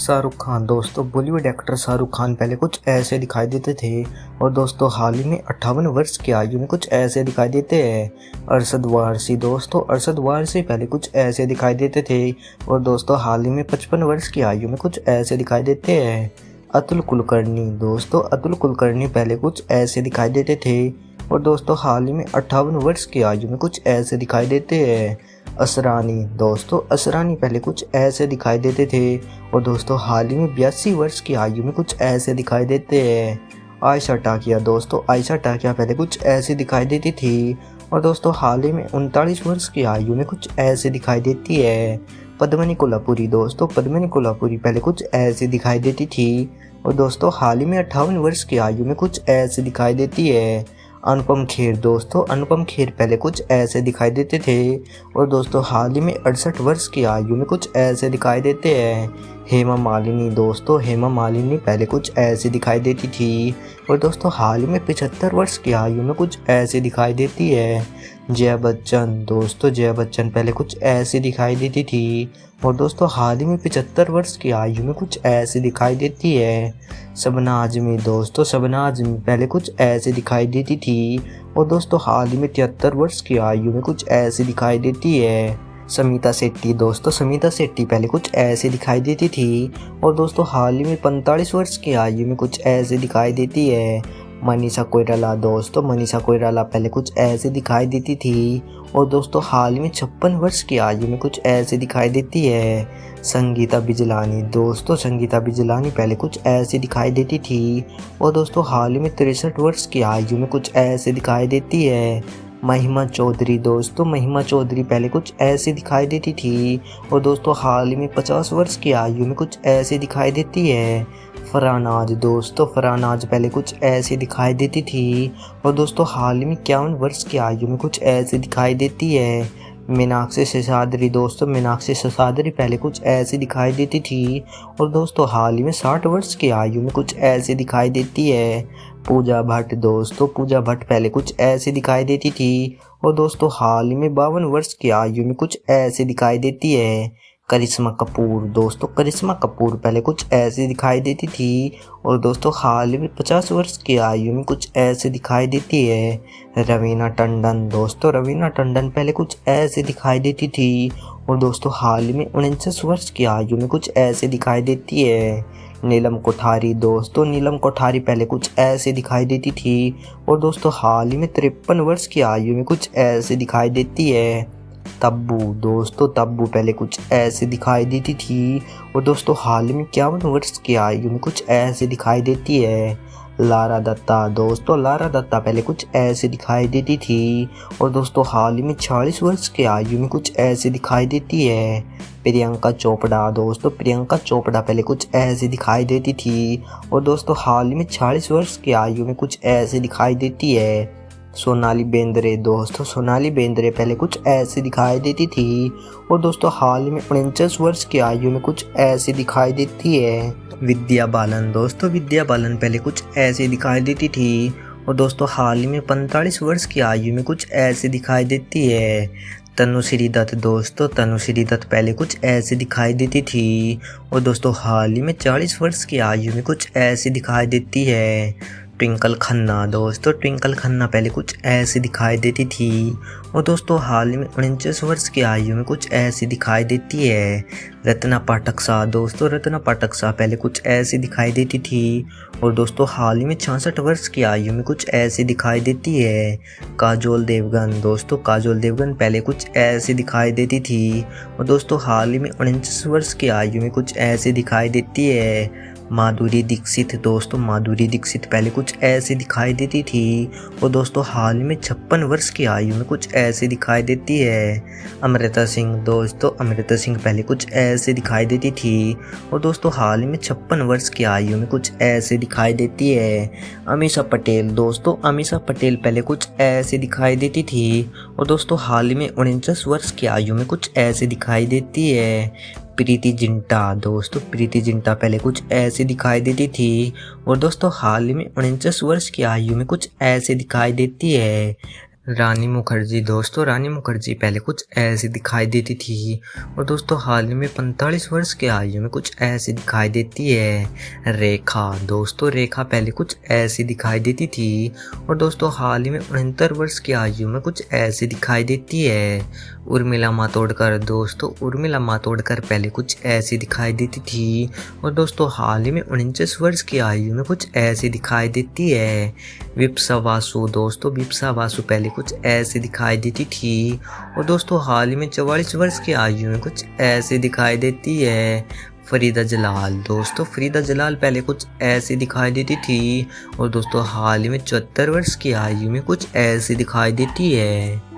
शाहरुख खान दोस्तों बॉलीवुड एक्टर शाहरुख खान पहले कुछ ऐसे दिखाई देते थे और दोस्तों हाल ही में 58 वर्ष की आयु में कुछ ऐसे दिखाई देते हैं। अरशद वारसी दोस्तों अरशद वारसी पहले कुछ ऐसे दिखाई देते थे और दोस्तों हाल ही में 55 वर्ष की आयु में कुछ ऐसे दिखाई देते हैं। अतुल कुलकर्णी दोस्तों अतुल कुलकर्णी पहले कुछ ऐसे दिखाई देते थे और दोस्तों हाल ही में 58 वर्ष की आयु में कुछ ऐसे दिखाई देते हैं। असरानी दोस्तों असरानी पहले कुछ ऐसे दिखाई देते थे और दोस्तों हाल ही में 82 वर्ष की आयु में कुछ ऐसे दिखाई देते हैं। आयशा टाकिया दोस्तों आयशा टाकिया पहले कुछ ऐसे दिखाई देती थी और दोस्तों हाल ही में 39 वर्ष की आयु में कुछ ऐसे दिखाई देती है। पद्मिनी कोल्हापुरी दोस्तों पद्मिनी कोल्हापुरी पहले कुछ ऐसे दिखाई देती थी और दोस्तों हाल ही में 58 वर्ष की आयु में कुछ ऐसे दिखाई देती है। अनुपम खेर दोस्तों अनुपम खेर पहले कुछ ऐसे दिखाई देते थे और दोस्तों हाल ही में 68 वर्ष की आयु में कुछ ऐसे दिखाई देते हैं। हेमा मालिनी दोस्तों हेमा मालिनी पहले कुछ ऐसे दिखाई देती थी और दोस्तों हाल ही में 75 वर्ष की आयु में कुछ ऐसे दिखाई देती है। जया बच्चन दोस्तों जया बच्चन पहले कुछ ऐसे दिखाई देती थी और दोस्तों हाल ही में 75 वर्ष की आयु में कुछ ऐसे दिखाई देती है। शबना आजमी दोस्तों शबना आजमी पहले कुछ ऐसे दिखाई देती थी और दोस्तों हाल ही में 73 वर्ष की आयु में कुछ ऐसे दिखाई देती है। समीता शेट्टी दोस्तों समीता शेट्टी पहले कुछ ऐसे दिखाई देती थी और दोस्तों हाल ही में 45 वर्ष की आयु में कुछ ऐसे दिखाई देती है। मनीषा कोइराला दोस्तों मनीषा कोइराला पहले कुछ ऐसे दिखाई देती थी और दोस्तों हाल ही में 56 वर्ष की आयु में कुछ ऐसे दिखाई देती है। संगीता बिजलानी दोस्तों संगीता बिजलानी पहले कुछ ऐसे दिखाई देती थी और दोस्तों हाल ही में 63 वर्ष की आयु में कुछ ऐसे दिखाई देती है। महिमा चौधरी दोस्तों महिमा चौधरी पहले कुछ ऐसे दिखाई देती थी और दोस्तों हाल ही में 50 वर्ष की आयु में कुछ ऐसे दिखाई देती है। फरहानाज दोस्तों फरहानाज पहले कुछ ऐसे दिखाई देती थी और दोस्तों हाल ही में 51 वर्ष की आयु में कुछ ऐसे दिखाई देती है। मीनाक्षी शेषाद्री दोस्तों मीनाक्षी शेषाद्री पहले कुछ ऐसे दिखाई देती थी और दोस्तों हाल ही में 60 वर्ष की आयु में कुछ ऐसे दिखाई देती है। पूजा भट्ट दोस्तों पूजा भट्ट पहले कुछ ऐसे दिखाई देती थी और दोस्तों हाल ही में 52 वर्ष की आयु में कुछ ऐसे दिखाई देती है। करिश्मा कपूर दोस्तों करिश्मा कपूर पहले कुछ ऐसे दिखाई देती थी और दोस्तों हाल ही में 50 वर्ष की आयु में कुछ ऐसे दिखाई देती है। रवीना टंडन दोस्तों रवीना टंडन पहले कुछ ऐसे दिखाई देती थी और दोस्तों हाल ही में 49 वर्ष की आयु में कुछ ऐसे दिखाई देती है। नीलम कोठारी दोस्तों नीलम कोठारी पहले कुछ ऐसे दिखाई देती थी और दोस्तों हाल ही में 53 वर्ष की आयु में कुछ ऐसे दिखाई देती है। तब्बू दोस्तों तब्बू पहले कुछ ऐसे दिखाई देती थी और दोस्तों हाल ही में 51 वर्ष की आयु में कुछ ऐसे दिखाई देती है। लारा दत्ता दोस्तों लारा दत्ता पहले कुछ ऐसे दिखाई देती थी और दोस्तों हाल ही में 40 वर्ष की आयु में कुछ ऐसे दिखाई देती है। प्रियंका चोपड़ा दोस्तों प्रियंका चोपड़ा पहले कुछ ऐसे दिखाई देती थी और दोस्तों हाल ही में 40 वर्ष की आयु में कुछ ऐसे दिखाई देती है। सोनाली बेंद्रे दोस्तों सोनाली बेंद्रे पहले कुछ ऐसे दिखाई देती थी और दोस्तों हाल ही में 49 वर्ष की आयु में कुछ ऐसे दिखाई देती है। विद्या बालन दोस्तों विद्या बालन पहले कुछ ऐसे दिखाई देती थी और दोस्तों हाल ही में 45 वर्ष की आयु में कुछ ऐसे दिखाई देती है। तनुश्री दत्त दोस्तों तनुश्री दत्त पहले कुछ ऐसे दिखाई देती थी और दोस्तों हाल ही में 40 वर्ष की आयु में कुछ ऐसे दिखाई देती है। ट्विंकल खन्ना दोस्तों ट्विंकल खन्ना पहले कुछ ऐसे दिखाई देती थी और दोस्तों हाल ही में 49 वर्ष की आयु में कुछ ऐसी दिखाई देती है। रत्ना पाठक शाह दोस्तों रत्ना पाठक शाह पहले कुछ ऐसी दिखाई देती थी और दोस्तों हाल ही में 66 वर्ष की आयु में कुछ ऐसी दिखाई देती है। काजोल देवगन दोस्तों काजोल देवगन पहले कुछ ऐसे दिखाई देती थी और दोस्तों हाल ही में 49 वर्ष की आयु में कुछ ऐसे दिखाई देती है। माधुरी दीक्षित दोस्तों माधुरी दीक्षित पहले कुछ ऐसे दिखाई देती थी और दोस्तों हाल ही में 56 वर्ष की आयु में कुछ ऐसे दिखाई देती है। अमृता सिंह दोस्तों अमृता सिंह पहले कुछ ऐसे दिखाई देती थी और दोस्तों हाल ही में 56 वर्ष की आयु में कुछ ऐसे दिखाई देती है। अमीषा पटेल दोस्तों अमीषा पटेल पहले कुछ ऐसे दिखाई देती थी और दोस्तों हाल ही में 49 वर्ष की आयु में कुछ ऐसे दिखाई देती है। प्रीति जिंटा दोस्तों प्रीति जिंटा पहले कुछ ऐसे दिखाई देती थी और दोस्तों हाल ही में 49 वर्ष की आयु में कुछ ऐसे दिखाई देती है। रानी मुखर्जी दोस्तों रानी मुखर्जी पहले कुछ ऐसी दिखाई देती थी और दोस्तों हाल ही में 45 वर्ष की आयु में कुछ ऐसी दिखाई देती है। रेखा दोस्तों रेखा पहले कुछ ऐसी दिखाई देती थी और दोस्तों हाल ही में 69 वर्ष की आयु में कुछ ऐसी दिखाई देती है। उर्मिला मातोंडकर दोस्तों उर्मिला मातोंडकर पहले कुछ ऐसी दिखाई देती थी और दोस्तों हाल ही में 49 वर्ष की आयु में कुछ ऐसी दिखाई देती है। विप्सा वासु दोस्तों विप्सा वासु पहले कुछ ऐसे दिखाई देती थी और दोस्तों हाल ही में 44 वर्ष की आयु में कुछ ऐसे दिखाई देती है। फरीदा जलाल दोस्तों फरीदा जलाल पहले कुछ ऐसी दिखाई देती थी और दोस्तों हाल ही में 74 वर्ष की आयु में कुछ ऐसी दिखाई देती है।